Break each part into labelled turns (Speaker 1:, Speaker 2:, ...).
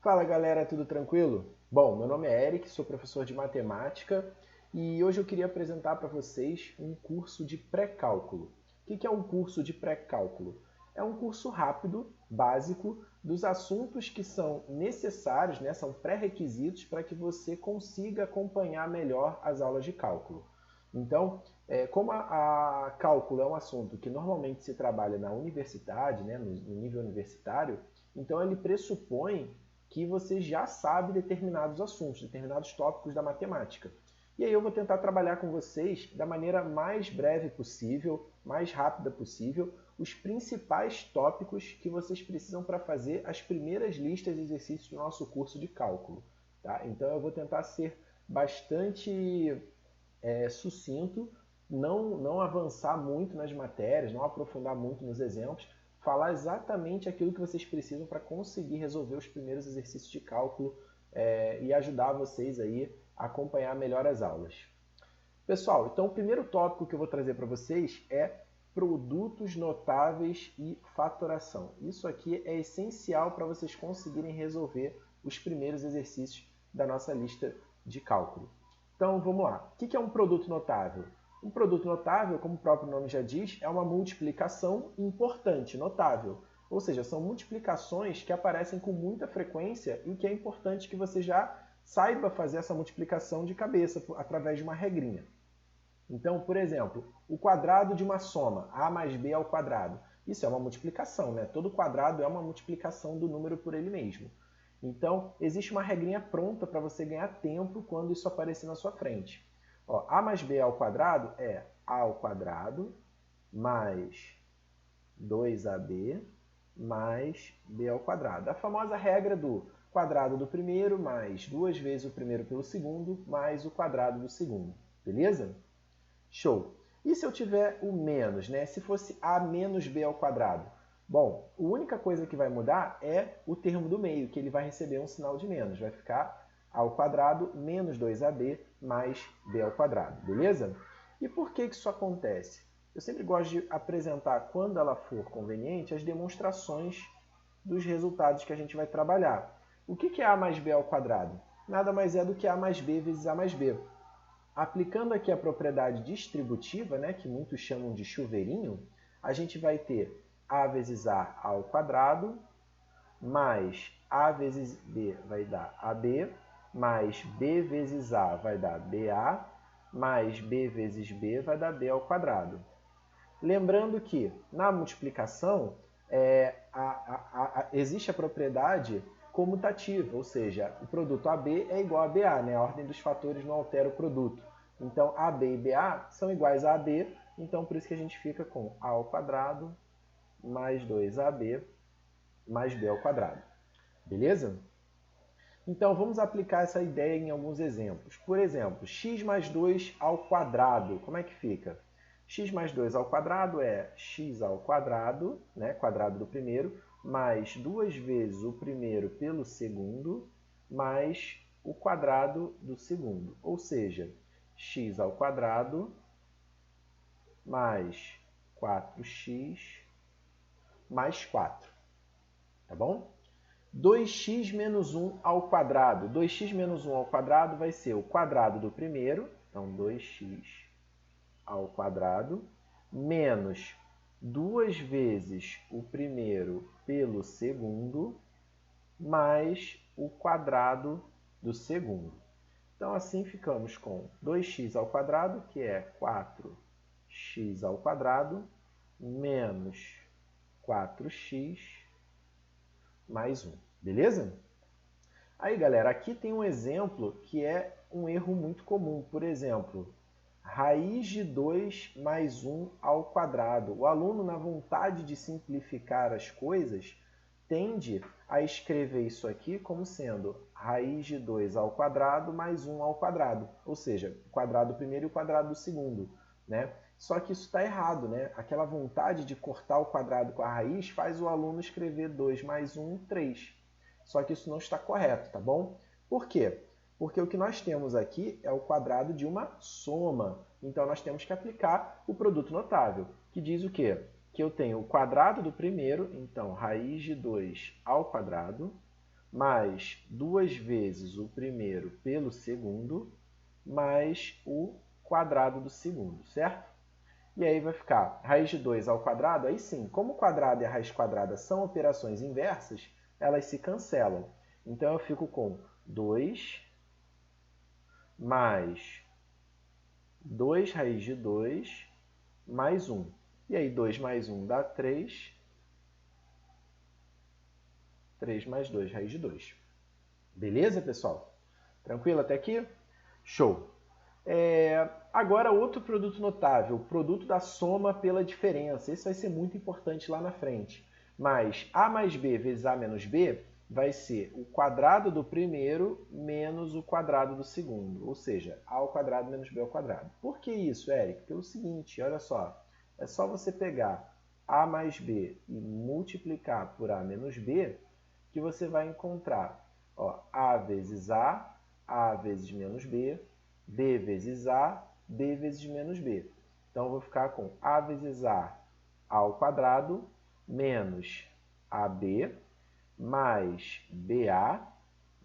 Speaker 1: Fala galera, tudo tranquilo? Bom, meu nome é Eric, sou professor de matemática e hoje eu queria apresentar para vocês um curso de pré-cálculo. O que é um curso de pré-cálculo? É um curso rápido, básico, dos assuntos que são necessários, são pré-requisitos para que você consiga acompanhar melhor as aulas de cálculo. Então, como a cálculo é um assunto que normalmente se trabalha na universidade, no nível universitário, então ele pressupõe que você já sabe determinados assuntos, determinados tópicos da matemática. E aí eu vou tentar trabalhar com vocês da maneira mais breve possível, mais rápida possível, os principais tópicos que vocês precisam para fazer as primeiras listas de exercícios do nosso curso de cálculo. Tá? Então eu vou tentar ser bastante sucinto, não avançar muito nas matérias, não aprofundar muito nos exemplos, falar exatamente aquilo que vocês precisam para conseguir resolver os primeiros exercícios de cálculo e ajudar vocês aí a acompanhar melhor as aulas. Pessoal, então o primeiro tópico que eu vou trazer para vocês é produtos notáveis e fatoração. Isso aqui é essencial para vocês conseguirem resolver os primeiros exercícios da nossa lista de cálculo. Então vamos lá. O que é um produto notável? Um produto notável, como o próprio nome já diz, é uma multiplicação importante, notável. Ou seja, são multiplicações que aparecem com muita frequência e que é importante que você já saiba fazer essa multiplicação de cabeça através de uma regrinha. Então, por exemplo, o quadrado de uma soma, a mais b ao quadrado. Isso é uma multiplicação, né? Todo quadrado é uma multiplicação do número por ele mesmo. Então, existe uma regrinha pronta para você ganhar tempo quando isso aparecer na sua frente. Ó, a mais b ao quadrado é a ao quadrado mais 2ab mais b ao quadrado. A famosa regra do quadrado do primeiro mais 2 vezes o primeiro pelo segundo mais o quadrado do segundo. Beleza? Show! E se eu tiver o menos, né? Se fosse a menos b ao quadrado? Bom, a única coisa que vai mudar é o termo do meio, que ele vai receber um sinal de menos. Vai ficar a ao quadrado menos 2ab mais b ao quadrado, beleza? E por que isso acontece? Eu sempre gosto de apresentar, quando ela for conveniente, as demonstrações dos resultados que a gente vai trabalhar. O que é a mais b ao quadrado? Nada mais é do que a mais b vezes a mais b. Aplicando aqui a propriedade distributiva, que muitos chamam de chuveirinho, a gente vai ter a vezes a ao quadrado, mais a vezes b vai dar ab, mais b vezes a vai dar ba, mais b vezes b vai dar b ao quadrado. Lembrando que na multiplicação existe a propriedade comutativa, ou seja, o produto AB é igual a BA, a ordem dos fatores não altera o produto. Então, AB e BA são iguais a AB, então por isso que a gente fica com A ao quadrado mais 2AB mais B ao quadrado. Beleza? Então, vamos aplicar essa ideia em alguns exemplos. Por exemplo, x mais 2 ao quadrado, como é que fica? X mais 2 ao quadrado é x ao quadrado, quadrado do primeiro, mais 2 vezes o primeiro pelo segundo, mais o quadrado do segundo. Ou seja, x ao quadrado mais 4x mais 4. Tá bom? 2x menos 1 ao quadrado. 2x menos 1 ao quadrado vai ser o quadrado do primeiro, então 2x ao quadrado, menos 2 vezes o primeiro pelo segundo, mais o quadrado do segundo. Então, assim ficamos com 2x ao quadrado, que é 4x ao quadrado, menos 4x mais 1. Beleza? Aí, galera, aqui tem um exemplo que é um erro muito comum. Por exemplo, raiz de 2 mais 1 ao quadrado. O aluno, na vontade de simplificar as coisas, tende a escrever isso aqui como sendo raiz de 2 ao quadrado mais 1 ao quadrado. Ou seja, o quadrado do primeiro e o quadrado do segundo. Só que isso está errado. Aquela vontade de cortar o quadrado com a raiz faz o aluno escrever 2 mais 1, 3. Só que isso não está correto, tá bom? Por quê? Porque o que nós temos aqui é o quadrado de uma soma. Então, nós temos que aplicar o produto notável, que diz o quê? Que eu tenho o quadrado do primeiro, então, raiz de 2 ao quadrado, mais 2 vezes o primeiro pelo segundo, mais o quadrado do segundo, certo? E aí vai ficar raiz de 2 ao quadrado. Aí sim, como o quadrado e a raiz quadrada são operações inversas, elas se cancelam. Então eu fico com 2 mais 2 raiz de 2 mais 1. E aí 2 mais 1 dá 3. 3 mais 2 raiz de 2. Beleza, pessoal? Tranquilo até aqui? Show! Agora, outro produto notável, o produto da soma pela diferença. Esse vai ser muito importante lá na frente. Mas A mais B vezes A menos B vai ser o quadrado do primeiro menos o quadrado do segundo. Ou seja, A ao quadrado menos B ao quadrado. Por que isso, Eric? Pelo seguinte, olha só. É só você pegar A mais B e multiplicar por A menos B que você vai encontrar A vezes A vezes menos B, B vezes A, B vezes menos B. Então, eu vou ficar com A vezes A ao quadrado menos AB mais BA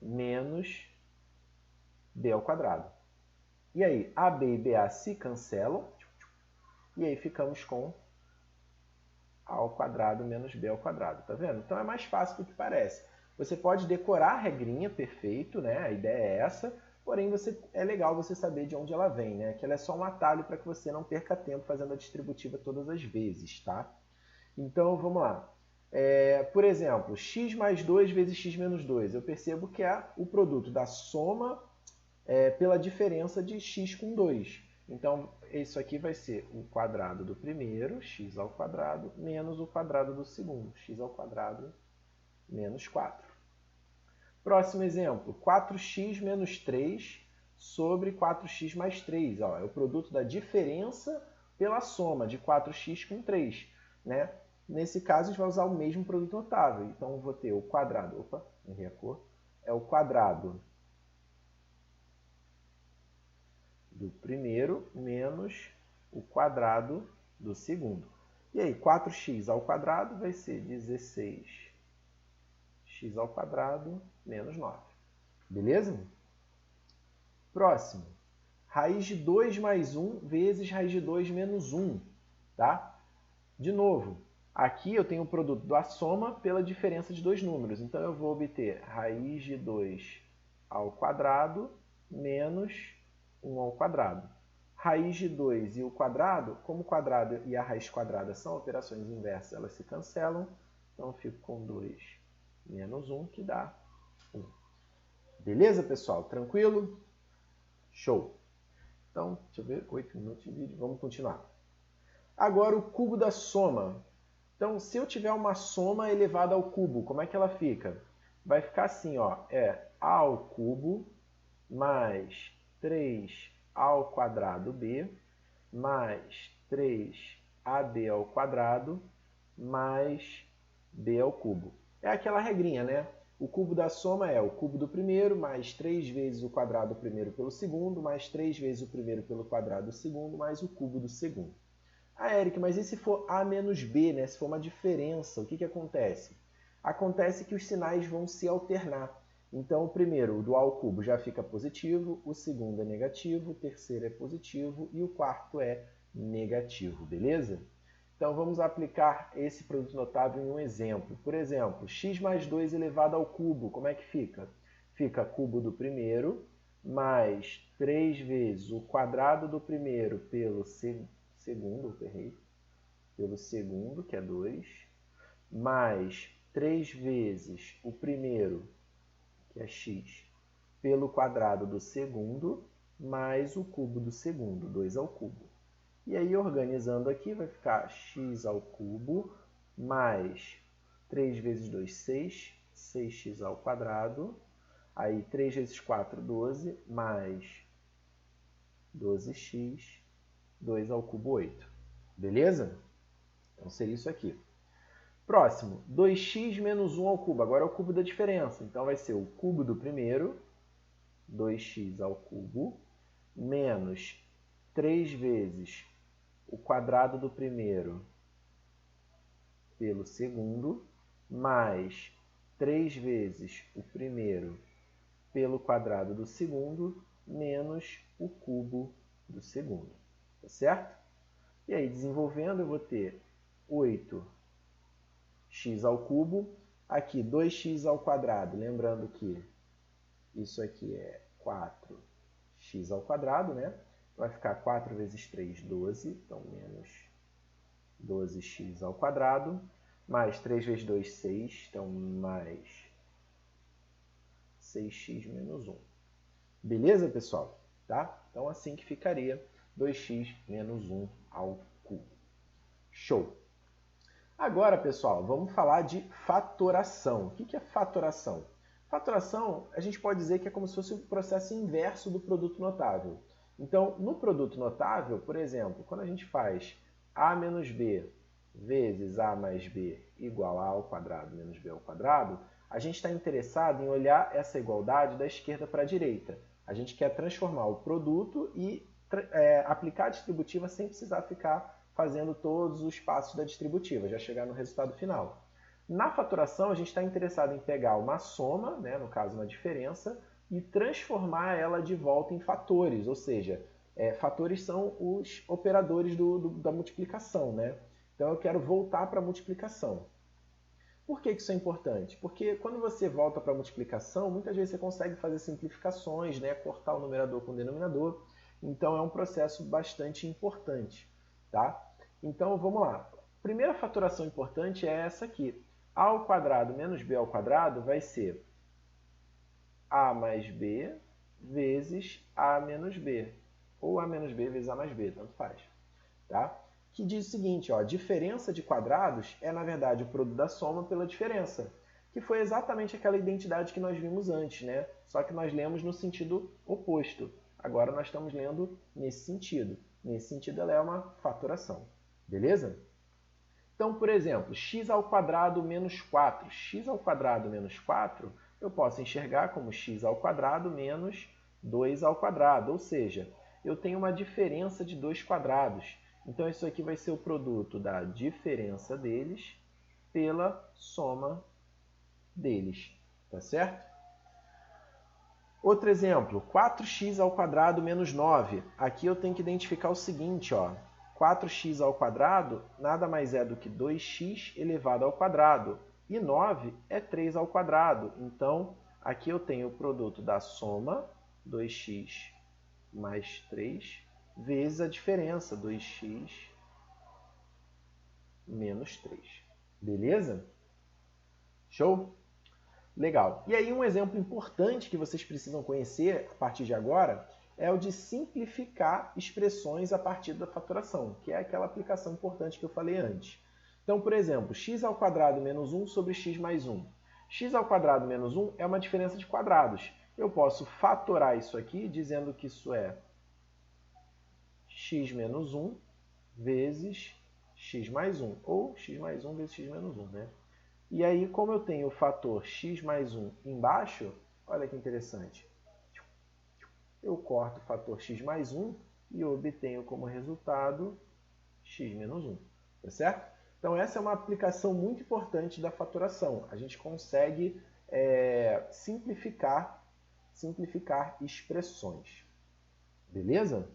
Speaker 1: menos B ao quadrado. E aí, AB e BA se cancelam. E aí, ficamos com A ao quadrado menos B ao quadrado. Tá vendo? Então, é mais fácil do que parece. Você pode decorar a regrinha perfeito, né? A ideia é essa. Porém, é legal você saber de onde ela vem, né? Que ela é só um atalho para que você não perca tempo fazendo a distributiva todas as vezes, tá? Então, vamos lá. Por exemplo, x mais 2 vezes x menos 2. Eu percebo que é o produto da soma pela diferença de x com 2. Então, isso aqui vai ser o quadrado do primeiro, x ao quadrado, menos o quadrado do segundo, x ao quadrado menos 4. Próximo exemplo, 4x menos 3 sobre 4x mais 3. É o produto da diferença pela soma de 4x com 3. Né? Nesse caso, a gente vai usar o mesmo produto notável. Então, eu vou ter o quadrado... Opa, errei a cor. É o quadrado do primeiro menos o quadrado do segundo. E aí, 4x ao quadrado vai ser 16x ao quadrado menos 9. Beleza? Próximo. Raiz de 2 mais 1 vezes raiz de 2 menos 1. Tá? De novo, aqui eu tenho o produto da soma pela diferença de dois números. Então, eu vou obter raiz de 2 ao quadrado menos 1 ao quadrado. Raiz de 2 e o quadrado, como o quadrado e a raiz quadrada são operações inversas, elas se cancelam. Então, eu fico com 2 menos 1, que dá 1. Beleza, pessoal? Tranquilo? Show! Então, deixa eu ver, 8 minutos de vídeo, vamos continuar. Agora, o cubo da soma. Então, se eu tiver uma soma elevada ao cubo, como é que ela fica? Vai ficar assim, A ao cubo mais 3 ao quadrado B mais 3AB ao quadrado mais B ao cubo. É aquela regrinha, né? O cubo da soma é o cubo do primeiro mais 3 vezes o quadrado do primeiro pelo segundo, mais 3 vezes o primeiro pelo quadrado do segundo, mais o cubo do segundo. Ah, Eric, mas e se for A menos B, né? Se for uma diferença, o que acontece? Acontece que os sinais vão se alternar. Então, o primeiro, o do A ao cubo, já fica positivo, o segundo é negativo, o terceiro é positivo e o quarto é negativo, beleza? Então, vamos aplicar esse produto notável em um exemplo. Por exemplo, x mais 2 elevado ao cubo, como é que fica? Fica cubo do primeiro mais 3 vezes o quadrado do primeiro pelo segundo, pelo segundo, que é 2, mais 3 vezes o primeiro, que é x, pelo quadrado do segundo, mais o cubo do segundo, 2 ao cubo. E aí, organizando aqui, vai ficar x ao cubo mais 3 vezes 2, 6, 6x ao quadrado. Aí, 3 vezes 4, 12, mais 12x, 2 ao cubo, 8. Beleza? Então, seria isso aqui. Próximo, 2x menos 1 ao cubo. Agora é o cubo da diferença. Então, vai ser o cubo do primeiro, 2x ao cubo, menos 3 vezes o quadrado do primeiro pelo segundo, mais 3 vezes o primeiro pelo quadrado do segundo menos o cubo do segundo. Tá certo? E aí, desenvolvendo, eu vou ter 8x ao cubo. Aqui, 2x ao quadrado. Lembrando que isso aqui é 4x ao quadrado, né? Vai ficar 4 vezes 3, 12. Então, menos 12x ao quadrado. Mais 3 vezes 2, 6. Então, mais 6x menos 1. Beleza, pessoal? Tá? Então, assim que ficaria 2x menos 1 ao cubo. Show! Agora, pessoal, vamos falar de fatoração. O que é fatoração? Fatoração, a gente pode dizer que é como se fosse o processo inverso do produto notável. Então, no produto notável, por exemplo, quando a gente faz a menos b vezes a mais b igual a ao quadrado menos b ao quadrado, a gente está interessado em olhar essa igualdade da esquerda para a direita. A gente quer transformar o produto e aplicar a distributiva sem precisar ficar fazendo todos os passos da distributiva, já chegar no resultado final. Na fatoração, a gente está interessado em pegar uma soma, né, no caso uma diferença, e transformar ela de volta em fatores, ou seja, fatores são os operadores da multiplicação, né? Então eu quero voltar para a multiplicação. Por que isso é importante? Porque quando você volta para a multiplicação, muitas vezes você consegue fazer simplificações, né, cortar o numerador com o denominador, então é um processo bastante importante. Tá? Então, vamos lá. A primeira fatoração importante é essa aqui. A ao quadrado menos b ao quadrado vai ser a mais b vezes a menos b. Ou a menos b vezes a mais b, tanto faz. Tá? Que diz o seguinte, ó, a diferença de quadrados é, na verdade, o produto da soma pela diferença. Que foi exatamente aquela identidade que nós vimos antes, né? Só que nós lemos no sentido oposto. Agora nós estamos lendo nesse sentido. Nesse sentido, ela é uma fatoração. Beleza? Então, por exemplo, x ao quadrado menos 4. X ao quadrado menos 4, eu posso enxergar como x ao quadrado menos 2 ao quadrado. Ou seja, eu tenho uma diferença de dois quadrados. Então, isso aqui vai ser o produto da diferença deles pela soma deles. Tá certo? Outro exemplo, 4x ao quadrado menos 9. Aqui eu tenho que identificar o seguinte, ó. 4x ao quadrado nada mais é do que 2x elevado ao quadrado. E 9 é 3 ao quadrado. Então, aqui eu tenho o produto da soma, 2x mais 3, vezes a diferença, 2x menos 3. Beleza? Show? Legal. E aí um exemplo importante que vocês precisam conhecer a partir de agora é o de simplificar expressões a partir da fatoração, que é aquela aplicação importante que eu falei antes. Então, por exemplo, x ao quadrado menos 1 sobre x mais 1. X ao quadrado menos 1 é uma diferença de quadrados. Eu posso fatorar isso aqui dizendo que isso é x menos 1 vezes x mais 1, ou x mais 1 vezes x menos 1, né? E aí, como eu tenho o fator x mais 1 embaixo, olha que interessante. Eu corto o fator x mais 1 e obtenho como resultado x menos 1. Tá certo? Então, essa é uma aplicação muito importante da fatoração. A gente consegue simplificar expressões. Beleza?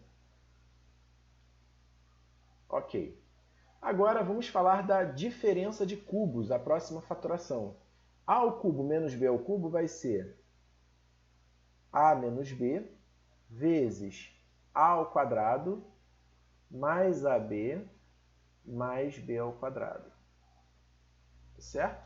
Speaker 1: Ok. Agora vamos falar da diferença de cubos, a próxima fatoração. A ao cubo menos b ao cubo vai ser a menos b vezes a ao quadrado mais ab mais b ao quadrado. Certo?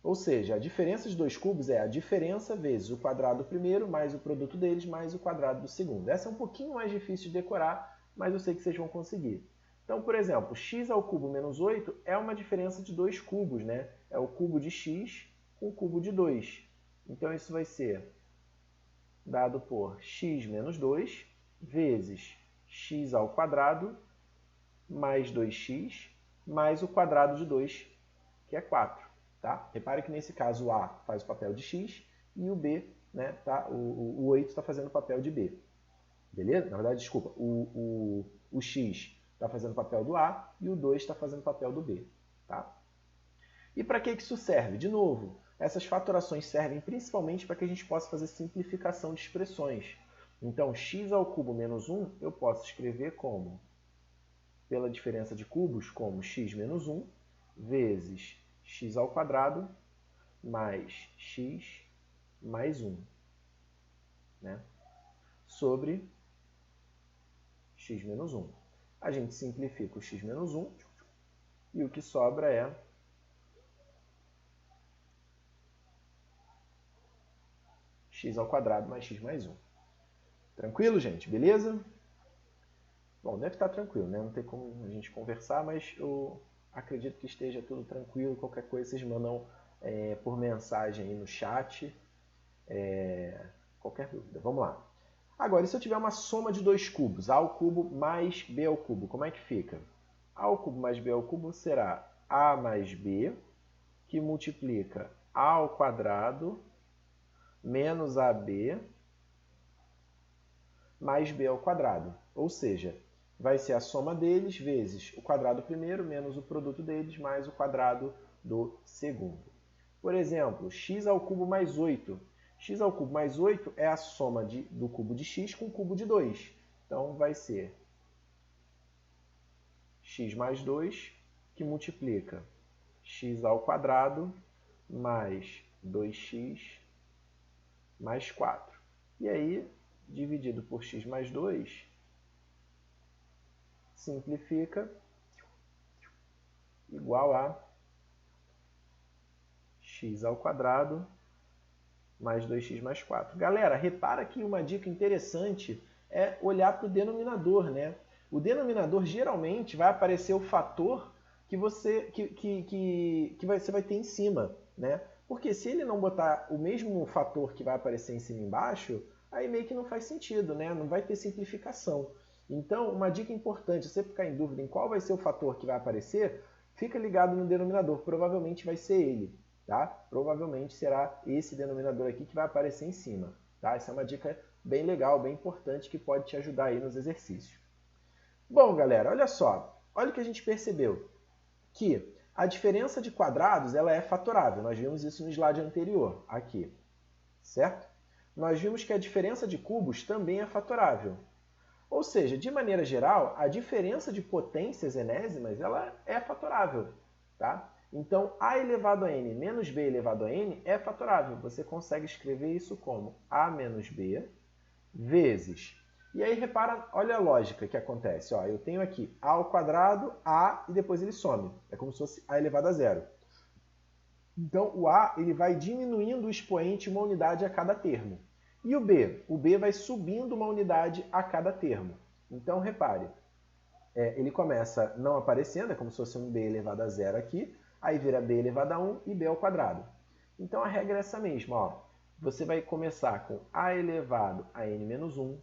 Speaker 1: Ou seja, a diferença de dois cubos é a diferença vezes o quadrado do primeiro mais o produto deles mais o quadrado do segundo. Essa é um pouquinho mais difícil de decorar, mas eu sei que vocês vão conseguir. Então, por exemplo, x ao cubo menos 8 é uma diferença de dois cubos, né? É o cubo de x com o cubo de 2. Então, isso vai ser dado por x menos 2 vezes x ao quadrado mais 2x mais o quadrado de 2, que é 4. Tá? Repare que nesse caso o a faz o papel de x e o b, né, tá? o 8 está fazendo o papel de b. Beleza? Na verdade, desculpa, o x está fazendo o papel do A e o 2 está fazendo o papel do B. Tá? E para que isso serve? De novo, Essas fatorações servem principalmente para que a gente possa fazer simplificação de expressões. Então, x ao cubo menos 1 eu posso escrever como, pela diferença de cubos, como x menos 1 vezes x ao quadrado mais x mais 1, né? Sobre x menos 1. A gente simplifica o x menos 1 e o que sobra é x ao quadrado mais x mais 1. Tranquilo, gente? Beleza? Bom, deve estar tranquilo, né? Não tem como a gente conversar, mas eu acredito que esteja tudo tranquilo. Qualquer coisa vocês mandam por mensagem aí no chat. Qualquer dúvida. Vamos lá. Agora, e se eu tiver uma soma de dois cubos, a ao cubo mais b ao cubo, como é que fica? A ao cubo mais b ao cubo será a mais b, que multiplica a ao quadrado menos ab mais b ao quadrado. Ou seja, vai ser a soma deles vezes o quadrado primeiro menos o produto deles mais o quadrado do segundo. Por exemplo, x ao cubo mais 8. X ao cubo mais 8 é a soma do cubo de x com o cubo de 2. Então, vai ser x mais 2, que multiplica x ao quadrado mais 2x mais 4. E aí, dividido por x mais 2, simplifica igual a x ao quadrado mais 2x mais 4. Galera, repara que uma dica interessante é olhar para o denominador, né? O denominador geralmente vai aparecer o fator que você vai ter em cima, né? Porque se ele não botar o mesmo fator que vai aparecer em cima e embaixo, aí meio que não faz sentido, né? Não vai ter simplificação. Então, uma dica importante, se você ficar em dúvida em qual vai ser o fator que vai aparecer, fica ligado no denominador, provavelmente vai ser ele, tá? Provavelmente será esse denominador aqui que vai aparecer em cima, tá? Essa é uma dica bem legal, bem importante, que pode te ajudar aí nos exercícios. Bom, galera, olha só, olha o que a gente percebeu, que a diferença de quadrados ela é fatorável, nós vimos isso no slide anterior, aqui, certo? Nós vimos que a diferença de cubos também é fatorável. Ou seja, de maneira geral, a diferença de potências enésimas ela é fatorável, tá? Então, a elevado a n menos b elevado a n é fatorável. Você consegue escrever isso como a menos b vezes... E aí, repara, olha a lógica que acontece. Ó, eu tenho aqui a ao quadrado, a, e depois ele some. É como se fosse a elevado a zero. Então, o a ele vai diminuindo o expoente uma unidade a cada termo. E o b? O b vai subindo uma unidade a cada termo. Então, repare, ele começa não aparecendo, é como se fosse um b elevado a zero aqui, aí vira b elevado a 1 e b ao quadrado. Então, a regra é essa mesma. Ó. Você vai começar com a elevado a n menos 1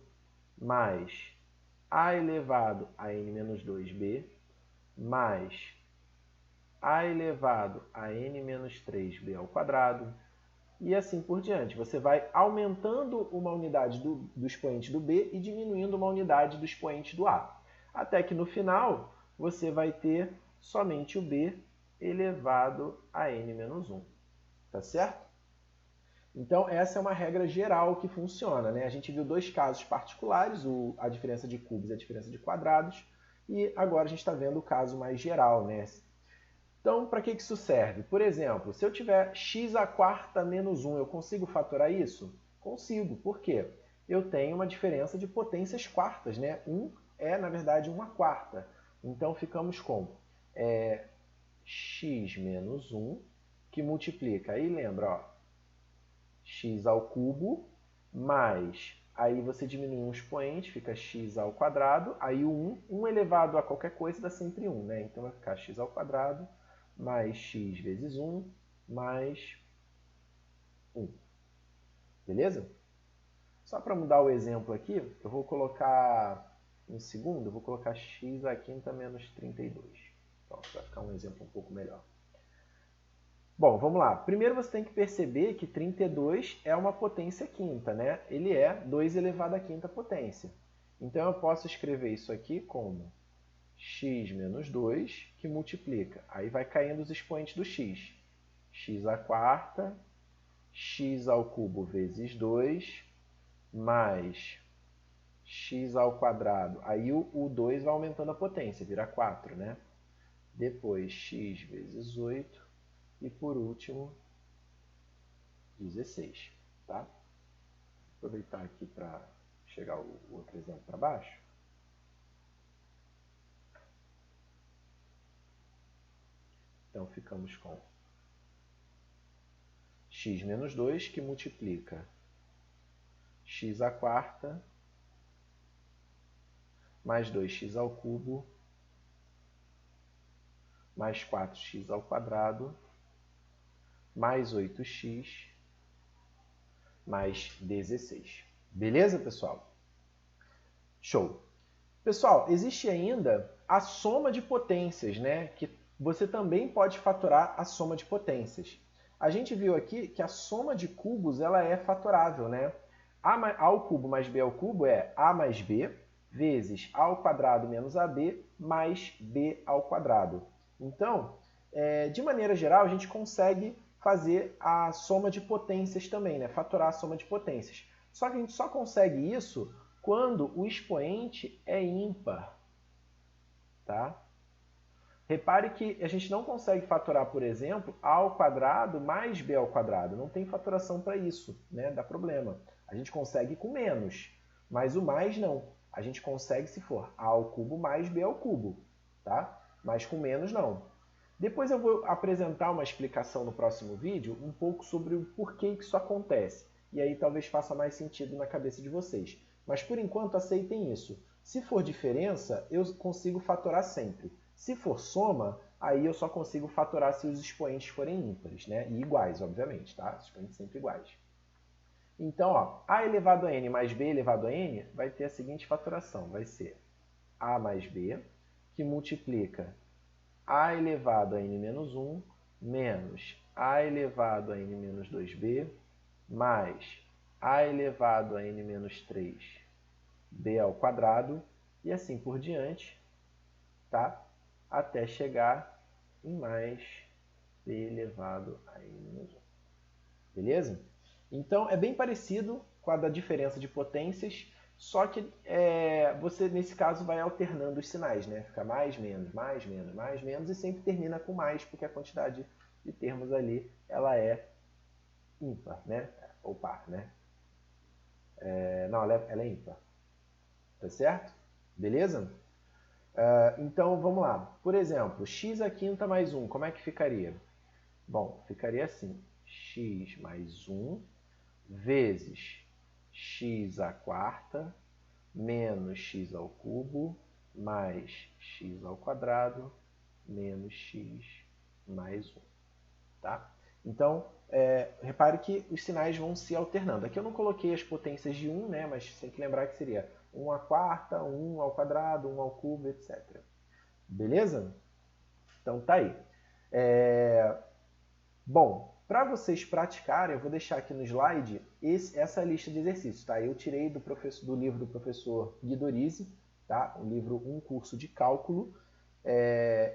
Speaker 1: mais a elevado a n menos 2b mais a elevado a n menos 3b ao quadrado, e assim por diante. Você vai aumentando uma unidade do expoente do b e diminuindo uma unidade do expoente do a. Até que no final você vai ter somente o b elevado a n menos 1. Tá certo? Então essa é uma regra geral que funciona, né? A gente viu dois casos particulares, a diferença de cubos e a diferença de quadrados, e agora a gente está vendo o caso mais geral, né? Então, para que isso serve? Por exemplo, se eu tiver x à quarta menos 1, eu consigo fatorar isso? Consigo. Por quê? Eu tenho uma diferença de potências quartas, né? 1 é, na verdade, 1/4. Então, ficamos com x menos 1, que multiplica, aí lembra, ó, x ao cubo, mais, aí você diminui um expoente, fica x ao quadrado, aí o 1 elevado a qualquer coisa dá sempre 1, né? Então, vai ficar x ao quadrado mais x vezes 1 mais 1. Beleza? Só para mudar o exemplo aqui, eu vou colocar em segundo, eu vou colocar x à quinta menos 32. Então, vai ficar um exemplo um pouco melhor. Bom, vamos lá. Primeiro você tem que perceber que 32 é uma potência quinta, né? Ele é 2 elevado à quinta potência. Então, eu posso escrever isso aqui como x menos 2, que multiplica. Aí vai caindo os expoentes do x. X à quarta x ao cubo vezes 2, mais x ao quadrado. Aí o 2 vai aumentando a potência, vira 4, né? Depois x vezes 8 e, por último, 16. Tá? Vou aproveitar aqui para chegar o outro exemplo para baixo. Então, ficamos com x menos 2, que multiplica x à quarta, mais 2x ao cubo, mais 4x ao quadrado, mais 8x, mais 16. Beleza, pessoal? Show! Pessoal, existe ainda a soma de potências, né? Que você também pode fatorar a soma de potências. A gente viu aqui que a soma de cubos ela é fatorável, né? A ao cubo mais b ao cubo é a mais b vezes a ao quadrado menos ab mais b ao quadrado. Então, de maneira geral, a gente consegue fazer a soma de potências também, né? Fatorar a soma de potências. Só que a gente só consegue isso quando o expoente é ímpar. Tá? Repare que a gente não consegue fatorar, por exemplo, a ao quadrado mais b ao quadrado. Não tem fatoração para isso, né? Dá problema. A gente consegue com menos, mas o mais não. A gente consegue se for a ao cubo mais b ao cubo, tá? Mas com menos não. Depois eu vou apresentar uma explicação no próximo vídeo um pouco sobre o porquê que isso acontece. E aí talvez faça mais sentido na cabeça de vocês. Mas por enquanto aceitem isso. Se for diferença, eu consigo fatorar sempre. Se for soma, aí eu só consigo fatorar se os expoentes forem ímpares, né? E iguais, obviamente, tá? Os expoentes sempre iguais. Então, ó, a elevado a n mais b elevado a n vai ter a seguinte fatoração. Vai ser a mais b, que multiplica a elevado a n menos 1 menos a elevado a n menos 2b mais a elevado a n menos 3b ao quadrado e assim por diante, tá? Até chegar em mais b elevado a n menos 1. Beleza? Então, é bem parecido com a da diferença de potências, só que você, nesse caso, vai alternando os sinais, né? Fica mais, menos, mais, menos, mais, menos, e sempre termina com mais, porque a quantidade de termos ali, ela é ímpar, né? Ou par, né? Não, ela é ímpar. Tá certo? Beleza? Então, vamos lá. Por exemplo, x à quinta mais 1, como é que ficaria? Bom, ficaria assim, x mais 1 vezes x à quarta menos x ao cubo mais x ao quadrado menos x mais 1. Tá? Então, repare que os sinais vão se alternando. Aqui eu não coloquei as potências de 1, né? Mas tem que lembrar que seria 1 à quarta, 1 ao quadrado, 1 ao cubo, etc. Beleza? Então tá aí. Bom, para vocês praticarem, eu vou deixar aqui no slide essa lista de exercícios. Tá? Eu tirei do livro do professor Guido Orizzi, tá? O livro Um Curso de Cálculo.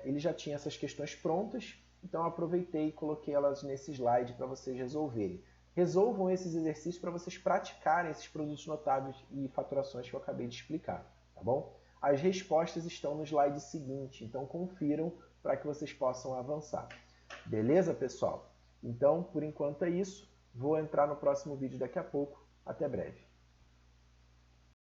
Speaker 1: Ele já tinha essas questões prontas, então eu aproveitei e coloquei elas nesse slide para vocês resolverem. Resolvam esses exercícios para vocês praticarem esses produtos notáveis e faturações que eu acabei de explicar, tá bom? As respostas estão no slide seguinte, então confiram para que vocês possam avançar. Beleza, pessoal? Então, por enquanto é isso. Vou entrar no próximo vídeo daqui a pouco. Até breve.